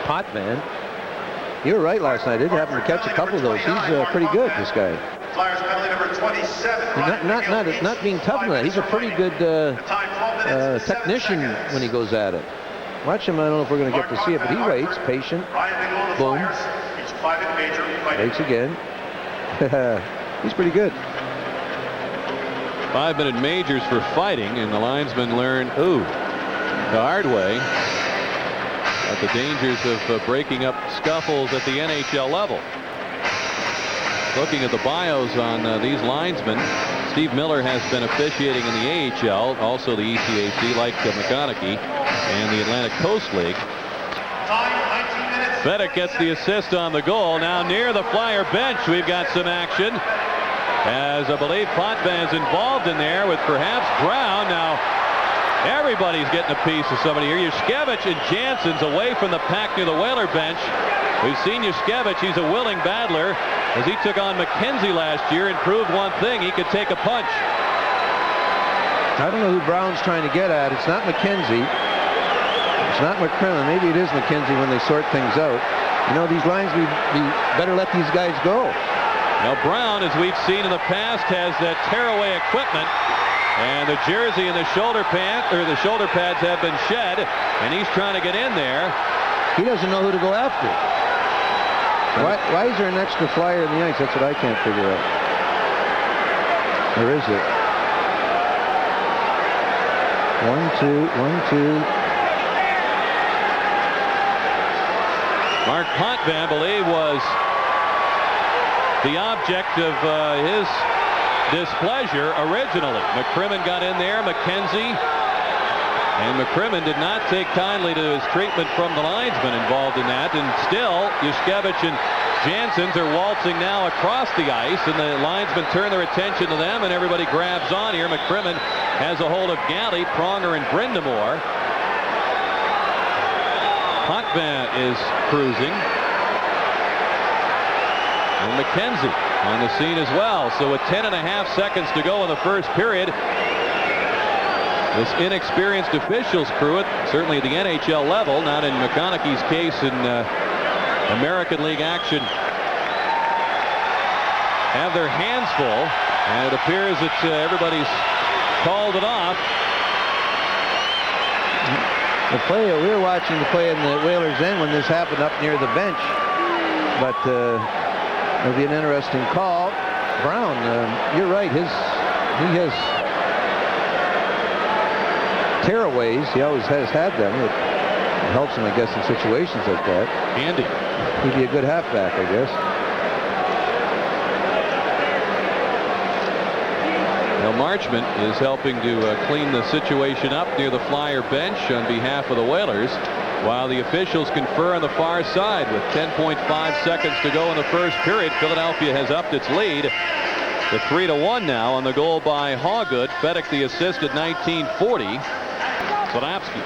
Potvin. You were right last night. I did happen to catch a couple of those. He's pretty good, this guy. Flyers penalty number 27. Not being tough on that. He's a pretty good technician when he goes at it. Watch him. I don't know if we're going to get to see it, but he waits, patient. Boom. Waits again. He's pretty good. 5-minute majors for fighting, and the linesmen learn, the hard way, about the dangers of breaking up scuffles at the NHL level. Looking at the bios on these linesmen, Steve Miller has been officiating in the AHL, also the ECAC, like McConaughey, and the Atlantic Coast League. Fedek gets the assist on the goal. Now near the Flyer bench, we've got some action, as I believe Potvin's involved in there with perhaps Brown. Now everybody's getting a piece of somebody here. Yushkevich and Jansen's away from the pack near the Whaler bench. We've seen Yushkevich. He's a willing battler, as he took on McKenzie last year and proved one thing: he could take a punch. I don't know who Brown's trying to get at. It's not McKenzie. It's not McCrimmon. Maybe it is McKenzie when they sort things out. You know, these lines, we better let these guys go. Now Brown, as we've seen in the past, has that tearaway equipment, and the jersey and the shoulder pads have been shed, and he's trying to get in there. He doesn't know who to go after. Why is there an extra Flyer in the ice? That's what I can't figure out. Or is it? 1, 2. Mark Potvin, I believe, was the object of his displeasure originally. McCrimmon got in there, McKenzie, and McCrimmon did not take kindly to his treatment from the linesman involved in that, and still Yushkevich and Jansen's are waltzing now across the ice, and the linesmen turn their attention to them, and everybody grabs on here. McCrimmon has a hold of Galley, Pronger, and Brindamore. Potvin is cruising, and McKenzie on the scene as well. So with 10.5 seconds to go in the first period, this inexperienced officials crew, certainly at the NHL level, not in McConaughey's case in American League action, have their hands full, and it appears that everybody's called it off. The play, we were watching the play in the Whalers' end when this happened up near the bench, but it'll be an interesting call. Brown, you're right. He has tearaways. He always has had them. It helps him, I guess, in situations like that. Andy. He'd be a good halfback, I guess. Now Marchment is helping to clean the situation up near the Flyer bench on behalf of the Whalers, while the officials confer on the far side with 10.5 seconds to go in the first period. Philadelphia has upped its lead to 3-1 now on the goal by Hawgood. Fedek the assist at 19:40. Slonapsky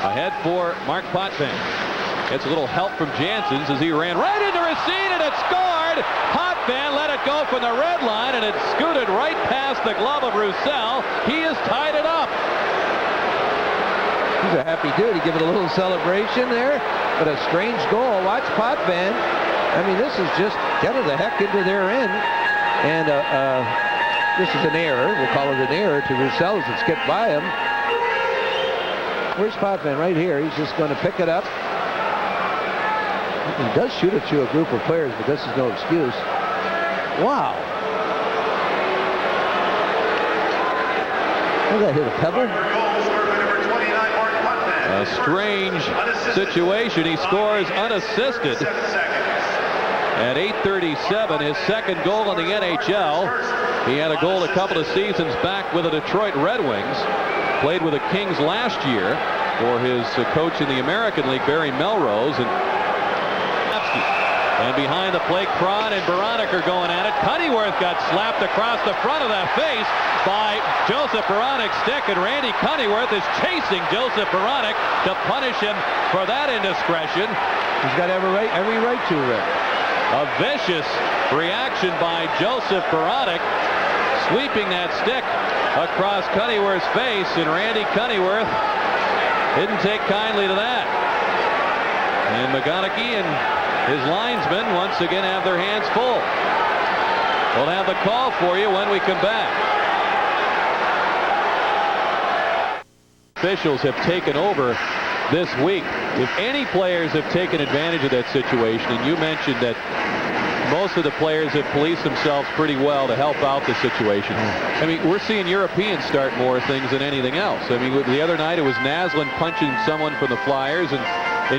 ahead for Mark Potvin. Gets a little help from Jansen's as he ran right into Racine, and it's scored. Potvin let it go from the red line, and it scooted right past the glove of Roussel. He has tied it up. He's a happy dude. He gave it a little celebration there, but a strange goal. Watch Potvin. I mean, this is just get it the heck into their end, and this is an error. We'll call it an error to Roussel as it skipped by him. Where's Potvin? Right here. He's just going to pick it up. He does shoot it through a group of players, but this is no excuse. Wow. Did that hit a pebble? A strange situation. He scores unassisted at 8:37, his second goal in the NHL. He had a goal a couple of seasons back with the Detroit Red Wings. Played with the Kings last year for his coach in the American League, Barry Melrose. And behind the plate, Cron and Beranek are going at it. Cunnyworth got slapped across the front of the face by Joseph Beranek's stick, and Randy Cunnyworth is chasing Joseph Beranek to punish him for that indiscretion. He's got every right to, Rick. A vicious reaction by Joseph Beranek, sweeping that stick across Cunnyworth's face, and Randy Cunnyworth didn't take kindly to that. McGonigal and his linesmen once again have their hands full. We'll have the call for you when we come back. Officials have taken over this week. If any players have taken advantage of that situation, and you mentioned that most of the players have policed themselves pretty well to help out the situation. I mean, we're seeing Europeans start more things than anything else. I mean, the other night it was Naslund punching someone from the Flyers and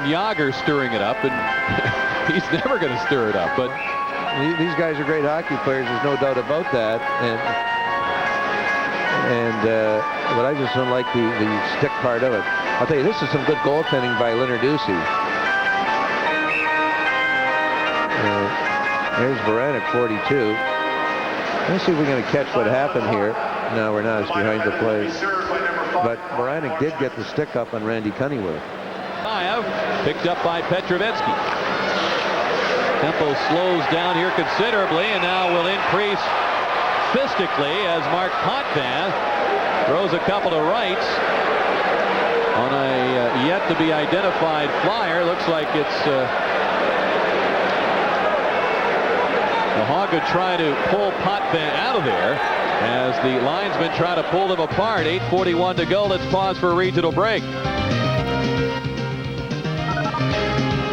Jágr stirring it up, and he's never going to stir it up. But these guys are great hockey players. There's no doubt about that. But I just don't like the stick part of it. I'll tell you, this is some good goaltending by Lenarduzzi. There's Baranek, 42. Let's see if we're going to catch what happened here. No, we're not. It's behind the play. But Baranek did get the stick up on Randy Cunningham. Picked up by Petrovetsky. Tempo slows down here considerably, and now will increase fistically as Mark Potvin throws a couple of rights on a yet to be identified Flyer. Looks like it's the Hogwood trying to pull Potvin out of there as the linesmen try to pull them apart. 8:41 to go. Let's pause for a regional break.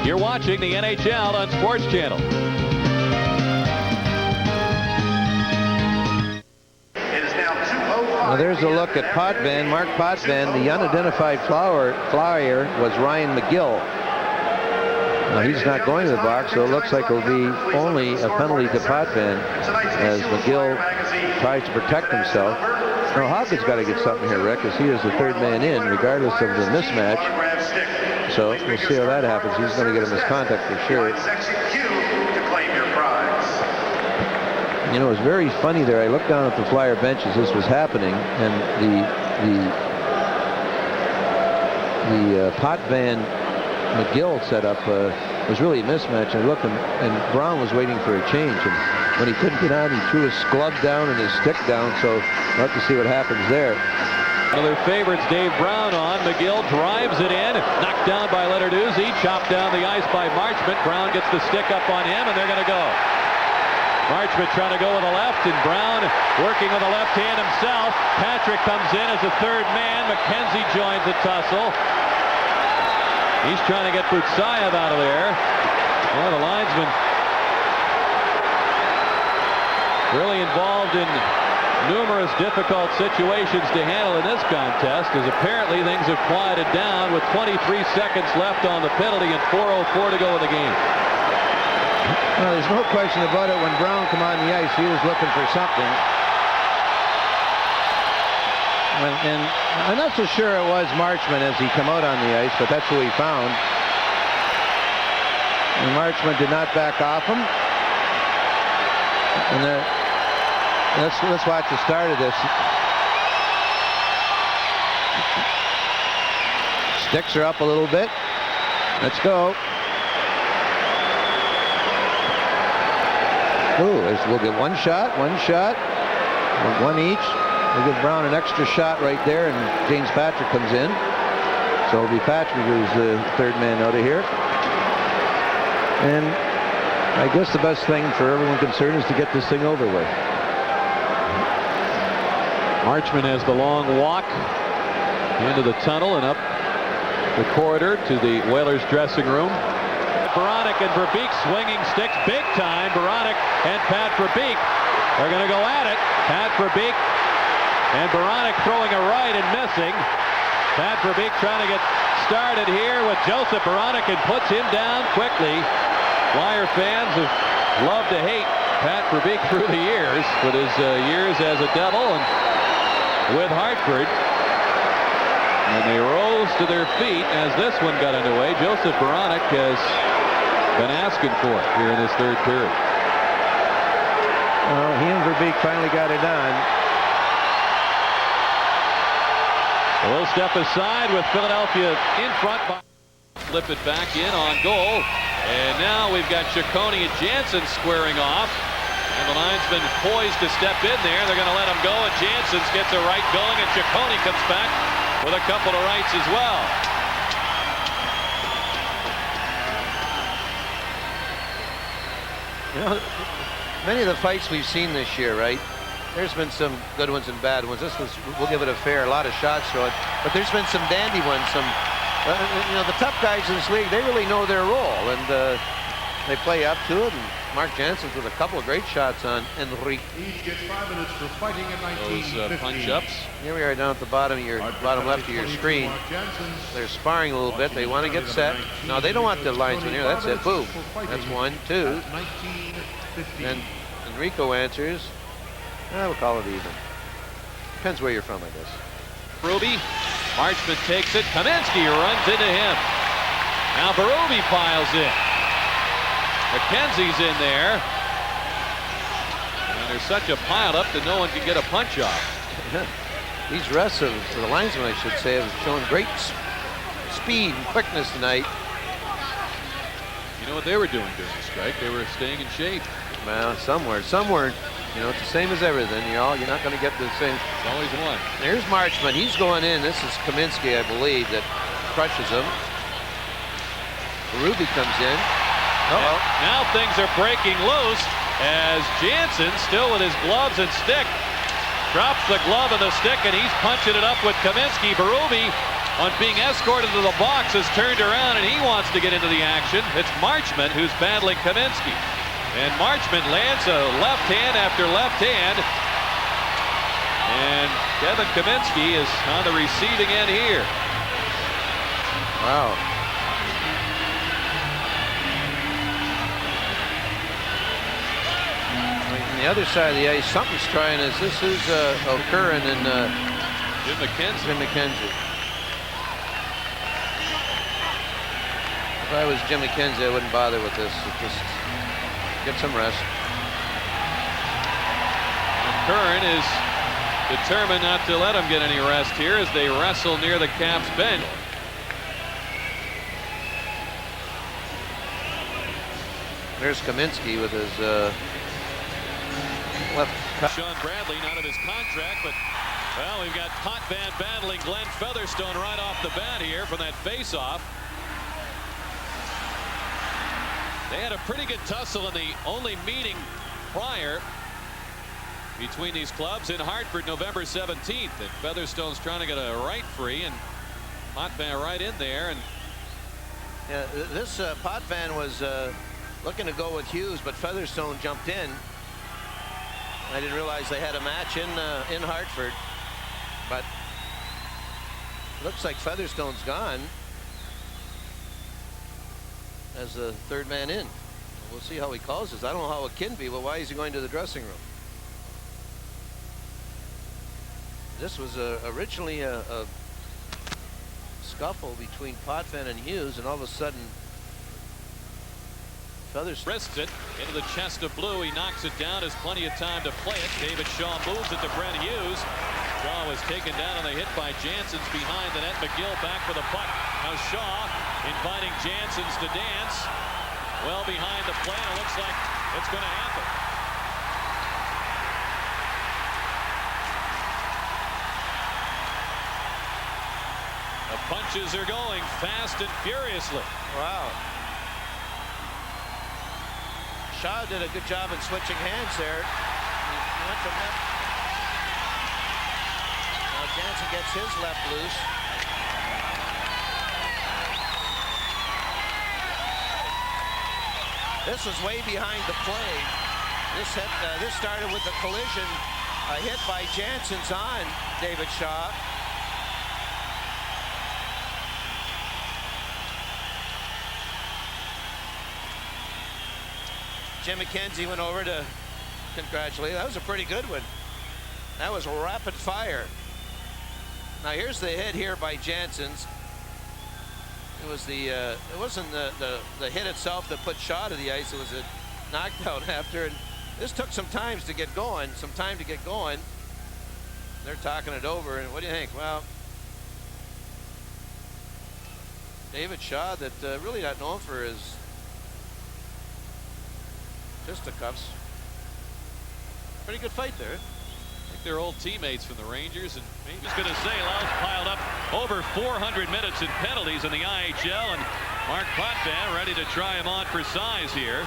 You're watching the NHL on Sports Channel. Well, there's a look at Potvin, Mark Potvin. The unidentified flyer was Ryan McGill. Now, he's not going to the box, so it looks like it'll be only a penalty to Potvin as McGill tries to protect himself. Now, Hogwood's got to get something here, Rick, as he is the third man in, regardless of the mismatch. So we'll see how that happens. He's going to get a misconduct for sure. You know, it was very funny there. I looked down at the Flyer bench as this was happening, and the Potvin McGill setup was really a mismatch. I looked, and Brown was waiting for a change, and when he couldn't get on, he threw his glove down and his stick down. So we'll have to see what happens there. One of their favorites, Dave Brown, on. McGill drives it in, knocked down by Lenarduzzi, chopped down the ice by Marchment. Brown gets the stick up on him, and they're going to go. Marchment trying to go with the left, and Brown working with the left hand himself. Patrick comes in as the third man. McKenzie joins the tussle. He's trying to get Butsayev out of there. Well, the linesman really involved in numerous difficult situations to handle in this contest, as apparently things have quieted down with 23 seconds left on the penalty and 4:04 to go in the game. Well, there's no question about it. When Brown came on the ice, he was looking for something. And I'm not so sure it was Marchment as he come out on the ice, but that's who he found. And Marchment did not back off him. And let's watch the start of this. Sticks are up a little bit. Let's go. Ooh, we'll get one shot, one each. We'll give Brown an extra shot right there, and James Patrick comes in. So it'll be Patrick who's the third man out of here. And I guess the best thing for everyone concerned is to get this thing over with. Marchment has the long walk into the tunnel and up the corridor to the Whalers dressing room. Baranek and Verbeek swinging sticks big time. Baranek and Pat Verbeek are going to go at it. Pat Verbeek and Baranek throwing a right and missing. Pat Verbeek trying to get started here with Joseph Baranek and puts him down quickly. Flyer fans have loved to hate Pat Verbeek through the years with his years as a Devil and with Hartford. And they rose to their feet as this one got underway. Joseph Baranek has been asking for it here in this third period. Well, he and Verbeek finally got it on. We'll step aside with Philadelphia in front. Flip it back in on goal. And now we've got Ciccone and Jansen squaring off. And the linesman poised to step in there. They're going to let him go, and Jansen gets a right going, and Ciccone comes back with a couple of rights as well. You know, many of the fights we've seen this year, right? There's been some good ones and bad ones. This was, we'll give it a fair, a lot of shots thrown, but there's been some dandy ones. Some, you know, the tough guys in this league, they really know their role, and they play up to it. And Mark Jansen's with a couple of great shots on Enrique. Each gets 5 minutes for fighting in Those punch-ups. Here we are down at the bottom of your bottom left of your screen. They're sparring a little bit. They want to get set. No, they don't want the linesman here. That's it. Boom. That's 1, 2. And Enrico answers. We'll call it even. Depends where you're from, I guess. Berube. Marchment takes it. Kaminsky runs into him. Now Berube piles in. McKenzie's in there. And there's such a pile up that no one can get a punch off. These wrestlers, the linesmen, I should say, have shown great speed and quickness tonight. You know what they were doing during the strike? They were staying in shape. Well, somewhere. You know, it's the same as everything. You're not going to get the same. It's always one. There's Marchment. He's going in. This is Kaminsky, I believe, that crushes him. Berube comes in. Uh-oh. Now things are breaking loose as Jansen, still with his gloves and stick, drops the glove and the stick, and he's punching it up with Kaminsky. Berube, on being escorted to the box, has turned around and he wants to get into the action. It's Marchment who's battling Kaminsky. And Marchment lands a left hand after left hand. And Kevin Kaminsky is on the receiving end here. Wow. On the other side of the ice, something's trying us. This is O'Curran and Jim McKenzie. Jim McKenzie. If I was Jim McKenzie, I wouldn't bother with this. Just get some rest. Curran is determined not to let him get any rest here as they wrestle near the Caps bench. There's Kaminsky with his left cut. Sean Bradley not of his contract, but well, we've got Potvin battling Glenn Featherstone right off the bat here from that face-off. They had a pretty good tussle in the only meeting prior between these clubs in Hartford, November 17th. And Featherstone's trying to get a right free, and Potvin right in there. And yeah, this Potvin was looking to go with Hughes, but Featherstone jumped in. I didn't realize they had a match in Hartford, but looks like Featherstone's gone as the third man in. We'll see how he calls this. I don't know how it can be, but why is he going to the dressing room? This was originally a scuffle between Potvin and Hughes, and all of a sudden Featherstone wrists it into the chest of Blue. He knocks it down. Has plenty of time to play it. David Shaw moves it to Brent Hughes. Shaw was taken down on the hit by Jansen's behind the net. McGill back for the puck. Now Shaw inviting Jansen's to dance. Well behind the play. It looks like it's going to happen. The punches are going fast and furiously. Wow. Shaw did a good job in switching hands there. He went from left. Now Jansen gets his left loose. This was way behind the play. This started with a collision, a hit by Jansen's on David Shaw. Jim McKenzie went over to congratulate. That was a pretty good one. That was rapid fire. Now here's the hit here by Jansen's. It was it wasn't the hit itself that put Shaw to the ice. It was a knockdown after, and this took some time to get going. They're talking it over, and what do you think? Well, David Shaw, that really not known for his fisticuffs. Pretty good fight there. I think they're old teammates from the Rangers, and maybe I was going to say Laos piled up over 400 minutes in penalties in the IHL, and Mark Potvin ready to try him on for size here.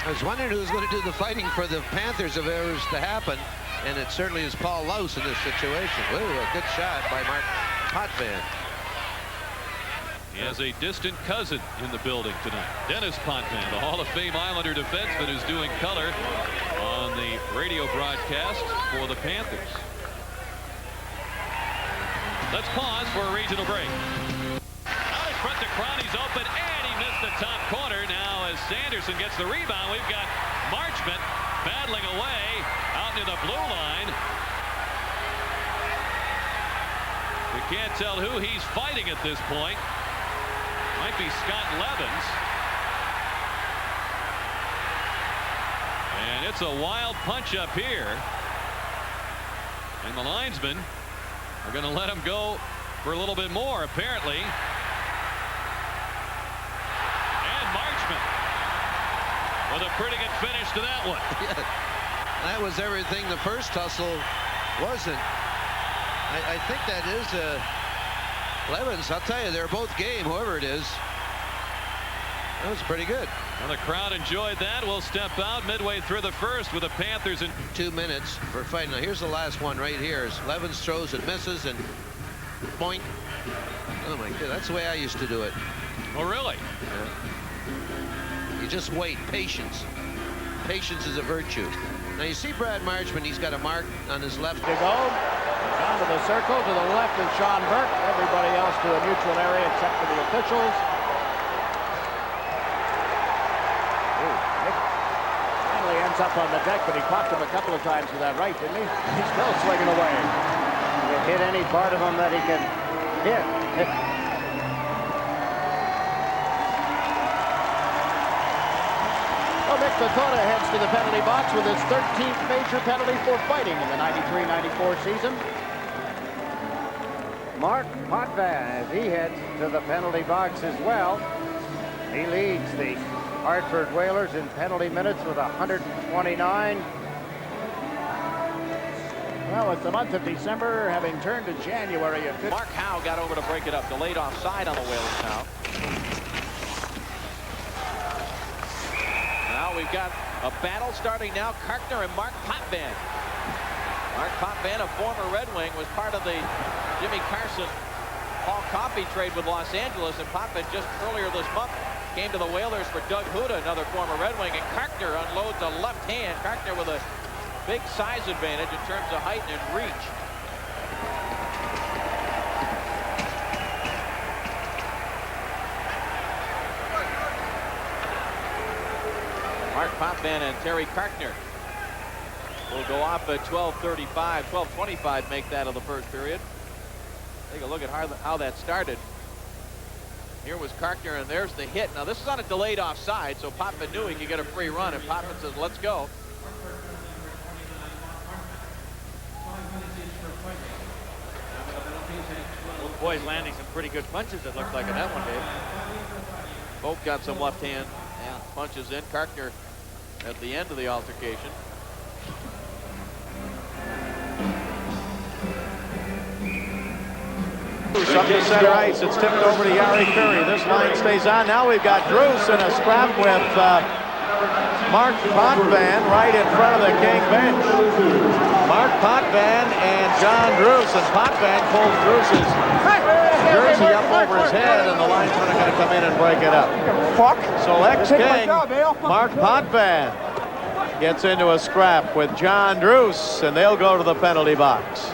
I was wondering who was going to do the fighting for the Panthers if it was to happen, and it certainly is Paul Louse in this situation. Ooh, a good shot by Mark Potvin. He has a distant cousin in the building tonight. Dennis Potvin, the Hall of Fame Islander defenseman, who's doing color on the radio broadcast for the Panthers. Let's pause for a regional break. Out in front, the Crownie's open, and he missed the top corner. Now as Sanderson gets the rebound, we've got Marchment battling away out near the blue line. We can't tell who he's fighting at this point. Might be Scott Levens. And it's a wild punch up here. And the linesmen are going to let him go for a little bit more, apparently. And Marchment with a pretty good finish to that one. Yeah, that was everything the first tussle wasn't. I think that is Levens. I'll tell you, they're both game, whoever it is. That was pretty good. Well, the crowd enjoyed that. We'll step out midway through the first with the Panthers in 2 minutes for fighting. Now here's the last one right here. As Levens throws and misses and point. Oh my God, that's the way I used to do it. Oh really? Yeah. You just wait. Patience. Patience is a virtue. Now you see Brad Marchment, he's got a mark on his left. To go. Down to the circle. To the left is Sean Burke. Everybody else to a neutral area except for the officials. Finally ends up on the deck, but he popped him a couple of times with that right, didn't he? He's still swinging away. He can hit any part of him that he can hit. Well, Nick Dakota heads to the penalty box with his 13th major penalty for fighting in the 93-94 season. Mark Potvin, as he heads to the penalty box as well. He leads the Hartford Whalers in penalty minutes with 129. Well, it's the month of December, having turned to January. Mark Howe got over to break it up. Delayed offside on the Whalers now. Now we've got a battle starting now. Karkner and Mark Potvin. Mark Potvin, a former Red Wing, was part of the Jimmy Carson Paul Coffey trade with Los Angeles, and Potvin just earlier this month came to the Whalers for Doug Huda, another former Red Wing, and Karkner unloads a left hand. Karkner with a big size advantage in terms of height and reach. Mark Potvin and Terry Karkner will go off at 12:35, 12:25 make that of the first period. Take a look at how that started. Here was Karkner, and there's the hit. Now this is on a delayed offside, so Potvin knew he could get a free run, and Potvin says, let's go. Both boys landing some pretty good punches, it looked like, in that one, Dave. Both got some left hand punches in. Karkner at the end of the altercation. Up to center ice. It's tipped over to Yari Curry. This line stays on. Now we've got Druce in a scrap with Mark Potvin right in front of the King bench. Mark Potvin and John Druce. And Potvin pulls Druce's jersey up over his head, and the linesmen are going to come in and break it up. So ex-King Mark Potvin gets into a scrap with John Druce, and they'll go to the penalty box.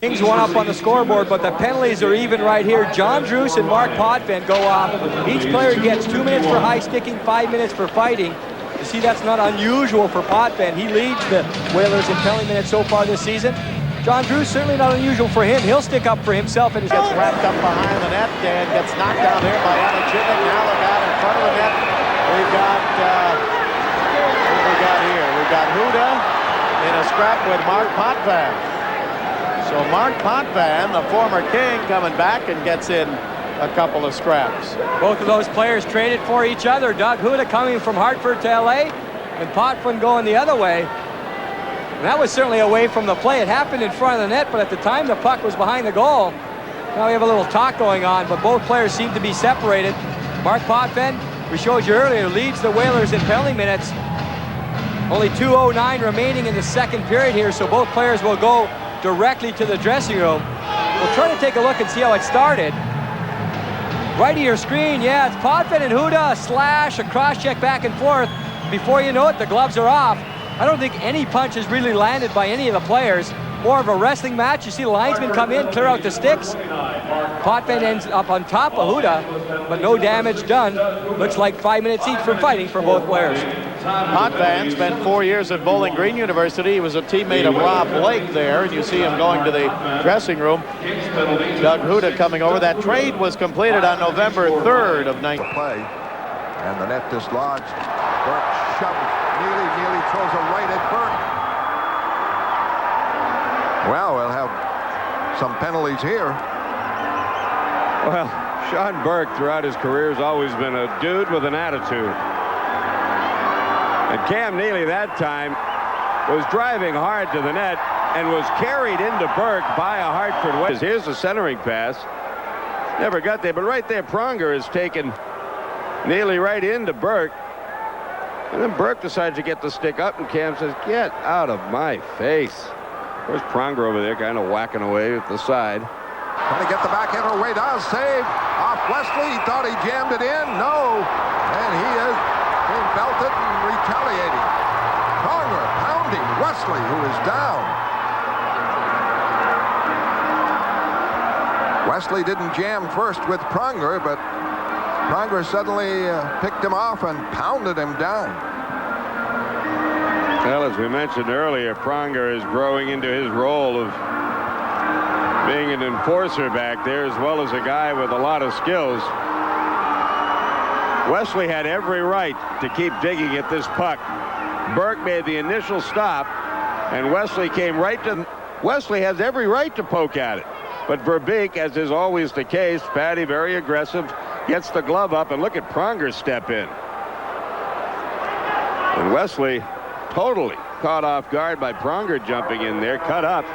Kings one up on the scoreboard, but the penalties are even right here. John Druce and Mark Potvin go off. Each player gets 2 minutes for high sticking, 5 minutes for fighting. You see, that's not unusual for Potvin. He leads the Whalers in penalty minutes so far this season. John Druce, certainly not unusual for him. He'll stick up for himself. And Gets wrapped up behind the net and gets knocked down here by Anna Chittick. Now look out in front of the net. We've got, what we got here? We've got Huda in a scrap with Mark Potvin. So Mark Potvin, the former King, coming back and gets in a couple of scraps. both of those players traded for each other. Doug Huda coming from Hartford to LA, and Potvin going the other way. And that was certainly away from the play. It happened in front of the net, but at the time the puck was behind the goal. Now we have a little talk going on, but both players seem to be separated. Mark Potvin we showed you earlier, leads the Whalers in penalty minutes. Only 2:09 remaining in the second period here, so both players will go directly to the dressing room. We'll try to take a look and see how it started. Right of your screen, yeah, it's Potvin and Huda, a slash, a cross-check back and forth. Before you know it, the gloves are off. I don't think any punch has really landed by any of the players. More of a wrestling match. You see the linesmen come in, clear out the sticks. Potvin ends up on top of Huda, but no damage done. Looks like 5 minutes each for fighting for both players. Potvin spent 4 years at Bowling Green University. He was a teammate of Rob Blake there, and you see him going to the dressing room. Doug Huda coming over. That trade was completed on November 3rd of 19. Play, and the net dislodged. Burke shoves. Neely throws a right at Burke. Well, we'll have some penalties here. Well, Sean Burke throughout his career has always been a dude with an attitude. And Cam Neely that time was driving hard to the net and was carried into Burke by a Hartford West. Here's the centering pass. Never got there, but right there Pronger has taken Neely right into Burke. And then Burke decides to get the stick up, and Cam says, "Get out of my face." There's Pronger over there kind of whacking away at the side. Trying to get the backhand away. Does save off Wesley. He thought he jammed it in. No. And he is being belted and retaliating. Pronger pounding Wesley, who is down. Wesley didn't jam first with Pronger, but Pronger suddenly picked him off and pounded him down. Well, as we mentioned earlier, Pronger is growing into his role of being an enforcer back there, as well as a guy with a lot of skills. Wesley had every right to keep digging at this puck. Burke made the initial stop, and Wesley came right to... Wesley has every right to poke at it. But Verbeek, as is always the case, Patty very aggressive, gets the glove up, and look at Pronger step in. And Wesley totally caught off guard by Pronger jumping in there, cut up.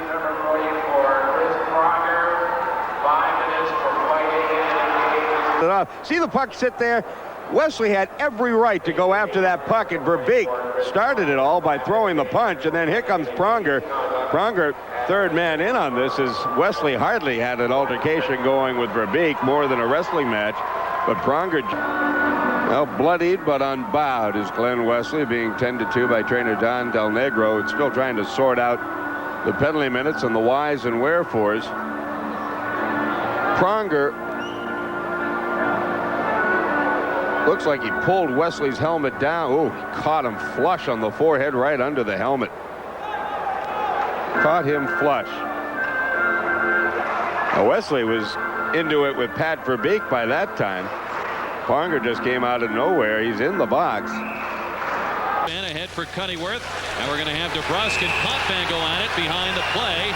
See the puck sit there? Wesley had every right to go after that puck, and Verbeek started it all by throwing the punch, and then here comes Pronger. Pronger, third man in on this, as Wesley hardly had an altercation going with Verbeek, more than a wrestling match. But Pronger, well, bloodied but unbowed is Glenn Wesley, being tended to by trainer Don Del Negro. It's still trying to sort out the penalty minutes and the whys and wherefores. Pronger looks like he pulled Wesley's helmet down. Oh, he caught him flush on the forehead right under the helmet. Caught him flush. Now Wesley was into it with Pat Verbeek by that time. Pronger just came out of nowhere. He's in the box. And ahead for Cuddyworth. Now we're going to have DeBrusk and Potvin go at it behind the play.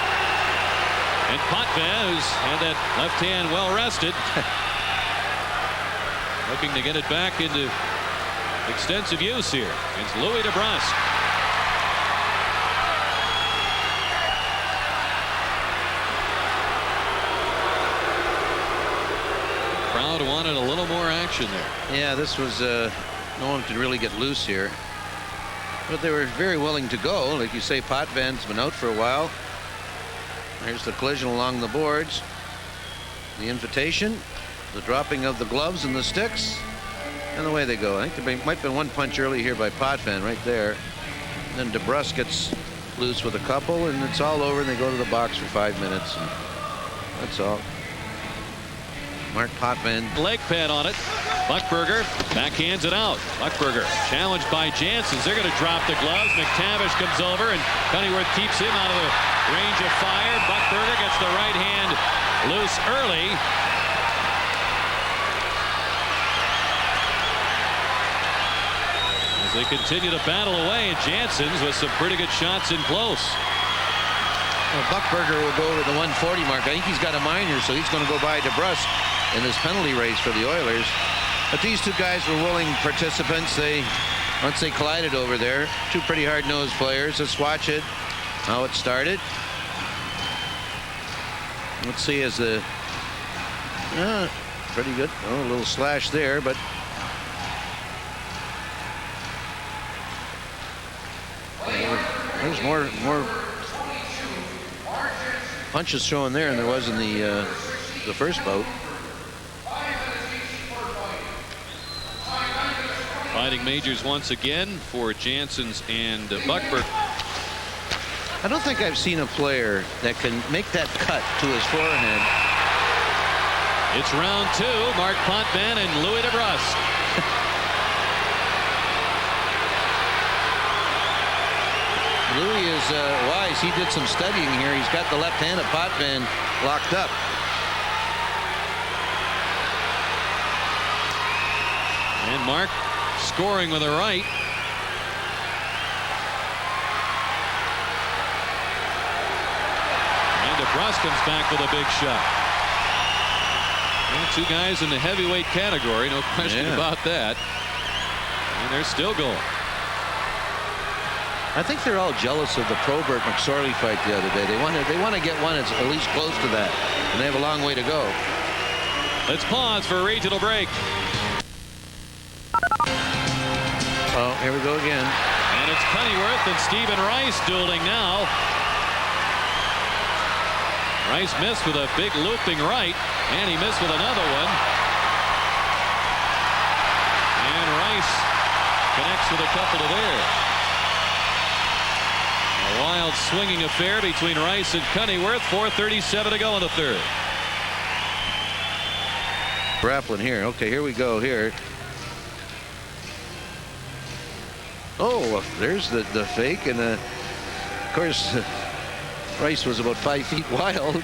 And Potvin, who's had that left hand well rested, looking to get it back into extensive use here. It's Louis DeBrusk. Crowd wanted a little more action there. Yeah, this was no one could really get loose here, but they were very willing to go. Like you say, Potvin's been out for a while. Here's the collision along the boards, the invitation, the dropping of the gloves and the sticks, and away they go. I think there might have been one punch early here by Potvin right there. And then DeBrusk gets loose with a couple, and it's all over, and they go to the box for 5 minutes. And that's all. Mark Potvin. Leg pad on it. Buckberger backhands it out. Buckberger challenged by Janssens. They're going to drop the gloves. McTavish comes over, and Cuddyworth keeps him out of the range of fire. Buckberger gets the right hand loose early. As they continue to battle away, and Janssens with some pretty good shots in close. Well, Buckberger will go over the 140 mark. I think he's got a minor, so he's going to go by DeBrusk in this penalty race for the Oilers. But these two guys were willing participants. Once they collided over there, two pretty hard-nosed players. Let's watch it, how it started. Let's see as the pretty good. Oh, a little slash there, but There's more punches thrown there than there was in the first bout. Fighting majors once again for Janssens and Buckberg. I don't think I've seen a player that can make that cut to his forehand. It's round 2. Mark Potvin and Louis DeBrusk. Louis is wise. He did some studying here. He's got the left hand of Potvin locked up. And Mark scoring with a right. And DeBrusk comes back with a big shot. And 2 guys in the heavyweight category, no question about that. And they're still going. I think they're all jealous of the Probert McSorley fight the other day. They want to get one that's at least close to that, and they have a long way to go. Let's pause for a regional break. Oh, here we go again. And it's Cunnyworth and Stephen Rice dueling now. Rice missed with a big looping right, and he missed with another one. And Rice connects with a couple to there. A wild swinging affair between Rice and Cunnyworth. 4:37 to go in the third. Grappling here. Okay, here we go here. Oh, there's the fake, and of course Rice was about 5 feet wild.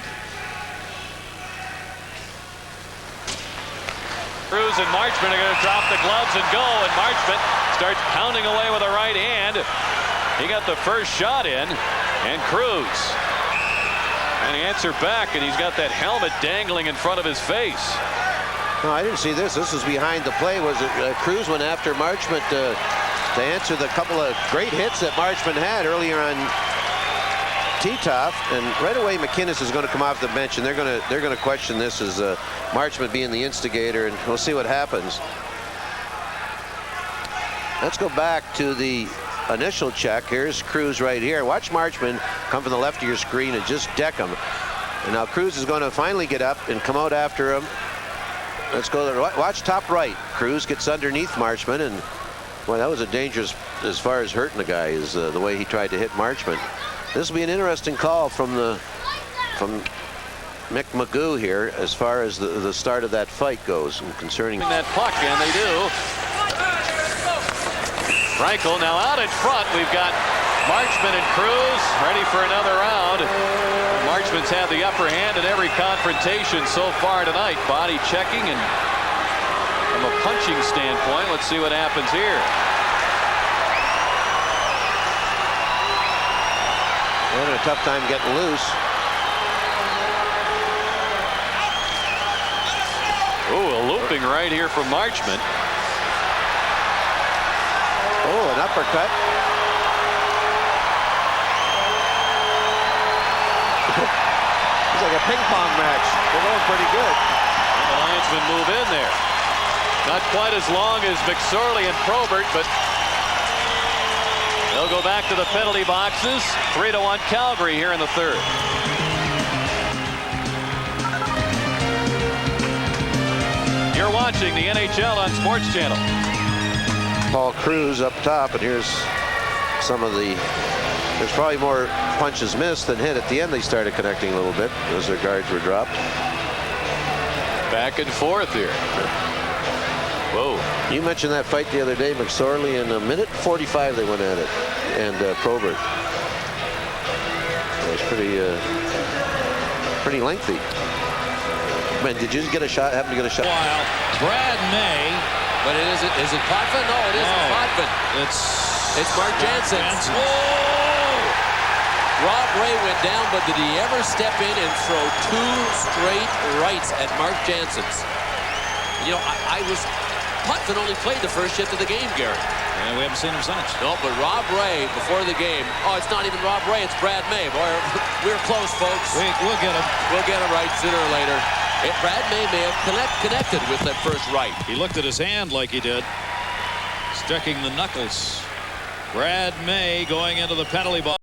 Cruz and Marchment are going to drop the gloves and go, and Marchment starts pounding away with a right hand. He got the first shot in, and Cruz. And he answered back, and he's got that helmet dangling in front of his face. No, I didn't see this. This was behind the play. Was it Cruz went after Marchment to answer the couple of great hits that Marchment had earlier on Titov, and right away McInnes is going to come off the bench, and they're going to question this as Marchment being the instigator, and we'll see what happens. Let's go back to the initial check. Here's Cruz right here. Watch Marchment come from the left of your screen and just deck him. And now Cruz is going to finally get up and come out after him. Let's go there. Watch top right. Cruz gets underneath Marchment, and boy, that was a dangerous, as far as hurting the guy, is the way he tried to hit Marchment. This will be an interesting call from Mick Magoo here as far as the start of that fight goes, and concerning that puck, and they do. Frankel now out in front. We've got Marchment and Cruz ready for another round. Marchment's had the upper hand in every confrontation so far tonight. Body checking, and from a punching standpoint, let's see what happens here. They're having a tough time getting loose. Oh, a looping right here from Marchment. Oh, an uppercut. It's like a ping pong match. They're going pretty good. And the linesmen move in there. Not quite as long as McSorley and Probert, but they'll go back to the penalty boxes. 3-1 Calgary here in the third. You're watching the NHL on Sports Channel. Paul Cruz up top, and here's some of the. There's probably more punches missed than hit. At the end, they started connecting a little bit as their guards were dropped. Back and forth here. Whoa. You mentioned that fight the other day, McSorley. In a minute 45 they went at it, and Probert. It was pretty lengthy. Man, did you get a shot? Happen to get a shot? While Brad May, but is it Potvin? No, it isn't Potvin. It's Mark Janssens. Oh! Rob Ray went down, but did he ever step in and throw 2 straight rights at Mark Janssens? You know, Potvin only played the first shift of the game, Gary. And we haven't seen him since. No, but Rob Ray, before the game, it's not even Rob Ray, it's Brad May. Boy, we're close, folks. We'll get him. We'll get him right sooner or later. Brad May have connected with that first right. He looked at his hand like he did, sticking the knuckles. Brad May going into the penalty box.